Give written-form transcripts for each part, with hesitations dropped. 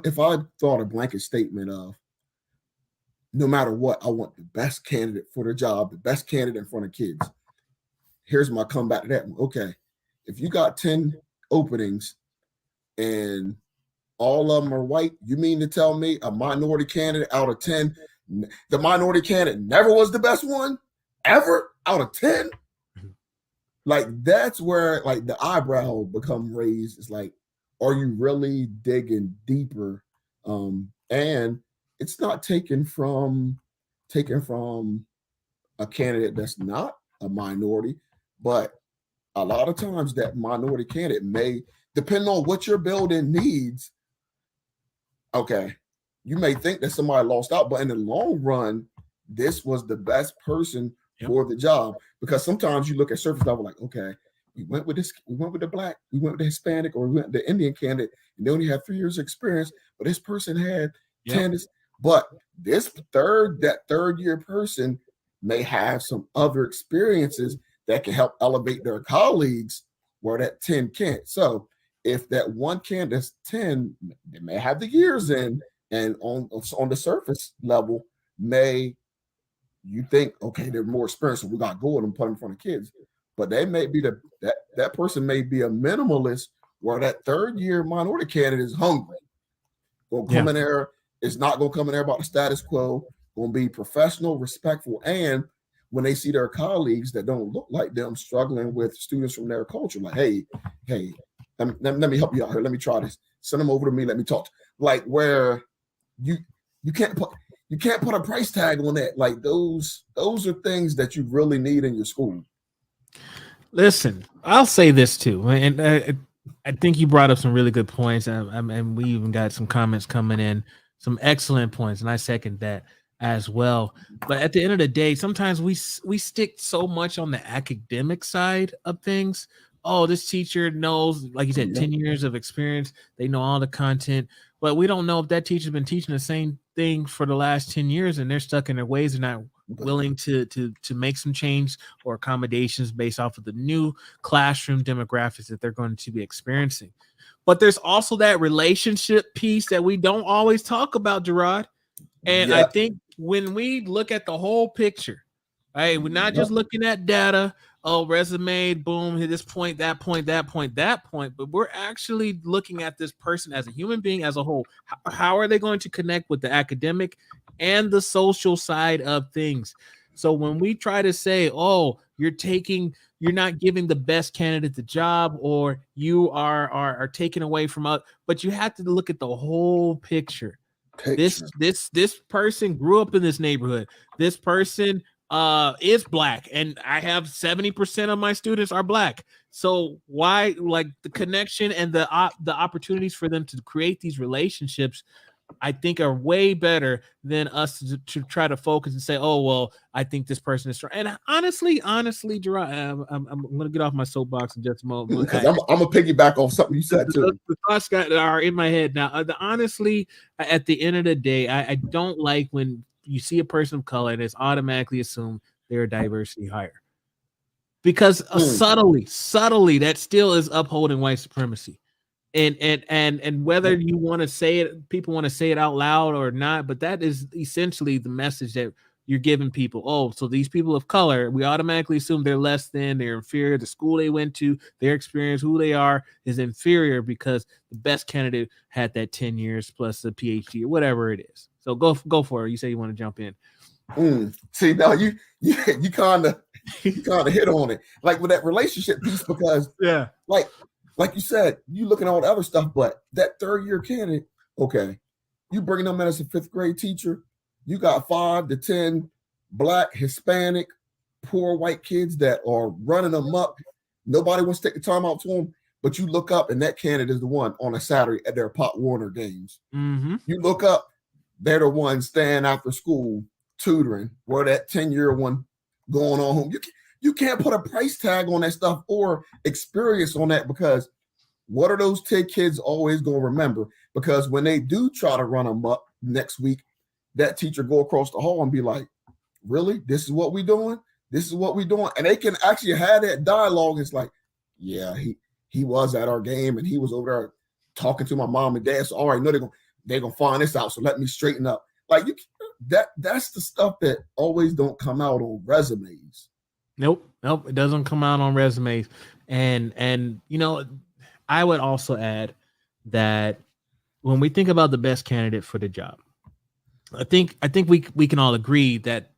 if I thought a blanket statement of no matter what, I want the best candidate for the job, the best candidate in front of kids. Here's my comeback to that one. Okay, if you got 10 openings and all of them are white, you mean to tell me a minority candidate out of 10, the minority candidate never was the best one ever out of 10? Like, that's where like the eyebrow become raised. It's like, are you really digging deeper? And it's not taken from a candidate that's not a minority, but a lot of times that minority candidate may, depending on what your building needs, okay, you may think that somebody lost out, but in the long run, this was the best person for the job. Because sometimes you look at surface level, like, okay, we went with this, we went with the black, we went with the Hispanic, or we went with the Indian candidate, and they only had 3 years of experience, but this person had 10. But that third year person may have some other experiences that can help elevate their colleagues where that 10 can't. So if that one candidate's 10, they may have the years in, and on the surface level, you think, okay, they're more experienced, so we got to go with them, put them in front of kids. But they may be that person may be a minimalist, where that third year minority candidate is hungry. Gonna come in there, it's not gonna come in there about the status quo, gonna be professional, respectful, and when they see their colleagues that don't look like them struggling with students from their culture, like, hey, let me help you out here. Let me try this. Send them over to me. Let me talk. Like, where you can't put a price tag on that. Like, those are things that you really need in your school. Listen, I'll say this too, and I think you brought up some really good points, and we even got some comments coming in, some excellent points, and I second that as well. But at the end of the day, sometimes we stick so much on the academic side of things. Oh, this teacher knows, like you said, 10 years of experience. They know all the content, but we don't know if that teacher's been teaching the same thing for the last 10 years and they're stuck in their ways and not willing to make some change or accommodations based off of the new classroom demographics that they're going to be experiencing. But there's also that relationship piece that we don't always talk about, Gerard. And I think when we look at the whole picture, right, we're not just looking at data, resume, boom, hit this point, that point, that point, that point, but we're actually looking at this person as a human being as a whole. How are they going to connect with the academic and the social side of things? So when we try to say, oh, you're not giving the best candidate the job, or you are taking away from us, but you have to look at the whole picture. This person grew up in this neighborhood. This person is black, and I have 70% of my students are black. So why, like, the connection and the opportunities for them to create these relationships, I think, are way better than us to try to focus and say, oh, well, I think this person is strong. And honestly, Gerard, I'm going to get off my soapbox in just a moment. Because I'm going to piggyback on something you said too. The thoughts are in my head now. Honestly, at the end of the day, I don't like when you see a person of color and it's automatically assumed they're a diversity hire. Because subtly, that still is upholding white supremacy. And whether you want to say it, people want to say it out loud or not, but that is essentially the message that you're giving people. Oh, so these people of color, we automatically assume they're less than, they're inferior. The school they went to, their experience, who they are, is inferior because the best candidate had that 10 years plus a PhD or whatever it is. So go for it. You say you want to jump in. See, now you kind of hit on it, like with that relationship piece, because like you said, you looking at all the other stuff, but that third year candidate, okay, you bringing them in as a fifth grade teacher, you got 5 to 10 black, Hispanic, poor white kids that are running them up. Nobody wants to take the time out to them, but you look up and that candidate is the one on a Saturday at their Pop Warner games. Mm-hmm. You look up, they're the ones staying after school tutoring, where that 10-year one going on home. You can't put a price tag on that stuff or experience on that, because what are those 10 kids always going to remember? Because when they do try to run them up next week, that teacher go across the hall and be like, really? This is what we doing? This is what we doing? And they can actually have that dialogue. It's like, yeah, he was at our game and he was over there talking to my mom and dad. So all right, no, they're going. they're gonna find this out. So let me straighten up. Like that's the stuff that always don't come out on resumes. Nope, it doesn't come out on resumes. And you know, I would also add that when we think about the best candidate for the job, I think we can all agree that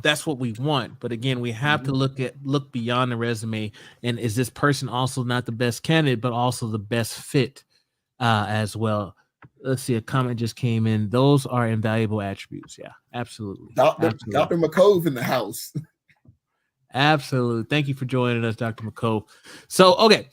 that's what we want. But again, we have to look beyond the resume, and is this person also not the best candidate, but also the best fit as well? Let's see, a comment just came in. Those are invaluable attributes. Yeah, absolutely. Dr. McCove in the house. Absolutely. Thank you for joining us, Dr. McCove. So, okay.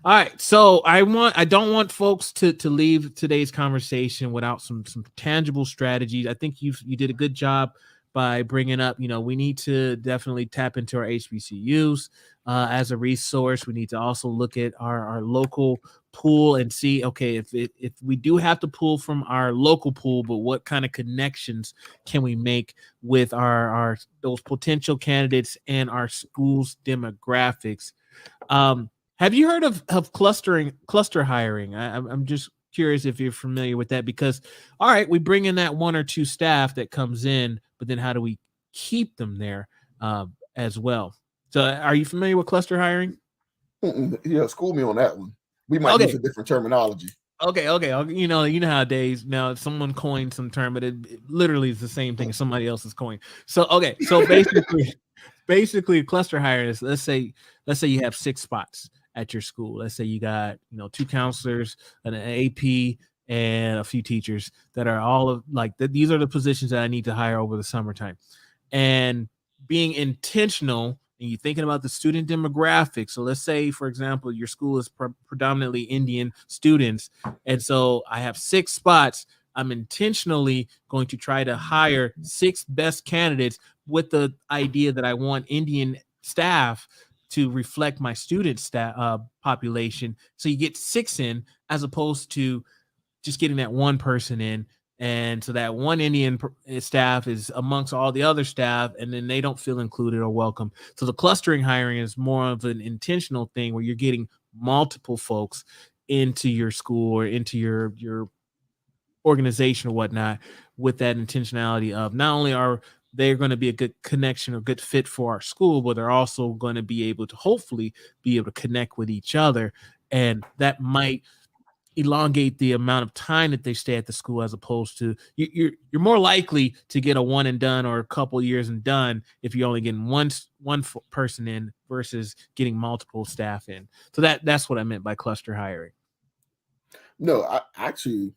All right. So I don't want folks to leave today's conversation without some tangible strategies. I think you did a good job by bringing up, you know, we need to definitely tap into our HBCUs as a resource. We need to also look at our local pool and see, okay, if we do have to pull from our local pool, but what kind of connections can we make with our those potential candidates and our school's demographics? Have you heard of cluster hiring? I'm just curious if you're familiar with that, because all right, we bring in that one or two staff that comes in, but then how do we keep them there as well? So are you familiar with cluster hiring? Yeah, school me on that one. We might use a different terminology. Okay. You know nowadays, now someone coined some term, but it literally is the same thing as somebody else's coin. So okay, so basically cluster hiring is, let's say you have 6 spots at your school. Let's say you got, you know, 2 counselors, an AP, and a few teachers that are all of like these are the positions that I need to hire over the summertime. And being intentional, and you're thinking about the student demographic. So let's say, for example, your school is predominantly Indian students, and so I have 6 spots. I'm intentionally going to try to hire 6 best candidates with the idea that I want Indian staff to reflect my student population. So you get 6 in, as opposed to just getting that one person in. And so that one Indian staff is amongst all the other staff, and then they don't feel included or welcome. So the clustering hiring is more of an intentional thing where you're getting multiple folks into your school or into your organization or whatnot, with that intentionality of not only are they going to be a good connection or good fit for our school, but they're also going to be able to hopefully be able to connect with each other. And that might elongate the amount of time that they stay at the school, as opposed to you're more likely to get a one and done or a couple years and done if you're only getting one person in versus getting multiple staff in. So that's what I meant by cluster hiring. No, I actually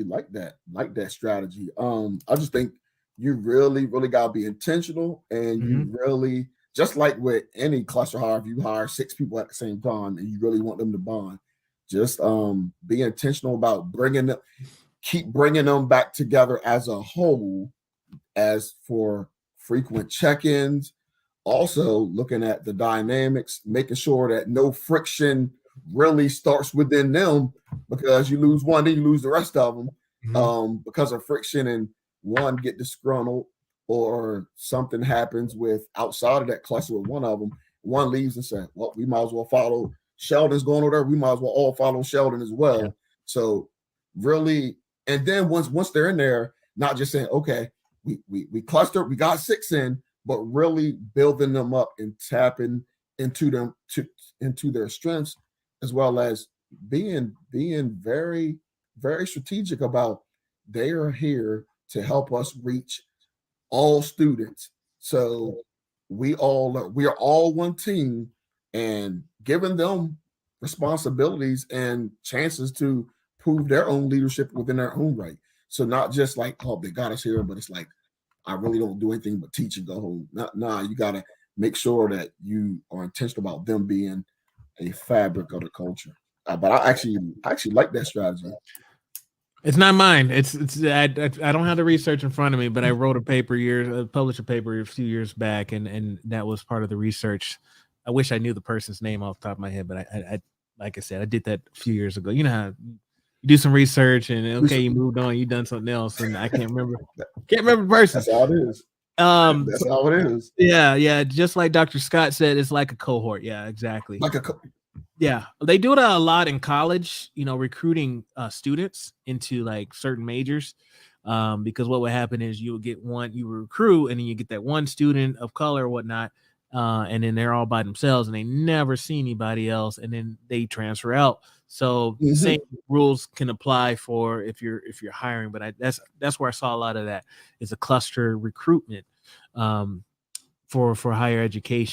like that strategy. I just think you really gotta be intentional, and you really, just like with any cluster hire, if you hire 6 people at the same time and you really want them to bond, just be intentional about keep bringing them back together as a whole, as for frequent check-ins. Also looking at the dynamics, making sure that no friction really starts within them, because you lose one, then you lose the rest of them because of friction, and one get disgruntled or something happens with outside of that cluster with one of them. One leaves and says, well, we might as well follow Sheldon's going over there. We might as well all follow Sheldon as well. Yeah. So really, and then once they're in there, not just saying, okay, we clustered, we got 6 in, but really building them up and tapping into them into their strengths, as well as being very, very strategic about they are here to help us reach all students. So we are all one team, and giving them responsibilities and chances to prove their own leadership within their own right. So not just like, oh, they got us here, but it's like, I really don't do anything but teach and go home. Nah, you got to make sure that you are intentional about them being a fabric of the culture. But I actually like that strategy. It's not mine. It's I don't have the research in front of me, but I wrote published a paper a few years back, and that was part of the research. I wish I knew the person's name off the top of my head, but I like I said, I did that a few years ago. You know how you do some research and okay, you moved on, you done something else, and I can't remember the person. That's how it is. That's how it is. Yeah. Just like Dr. Scott said, it's like a cohort. Yeah, exactly. Yeah, they do it a lot in college, recruiting students into like certain majors. Because what would happen is you recruit, and then you get that one student of color or whatnot, and then they're all by themselves and they never see anybody else, and then they transfer out. So the same rules can apply for if you're hiring, but that's where I saw a lot of that is a cluster recruitment for higher education.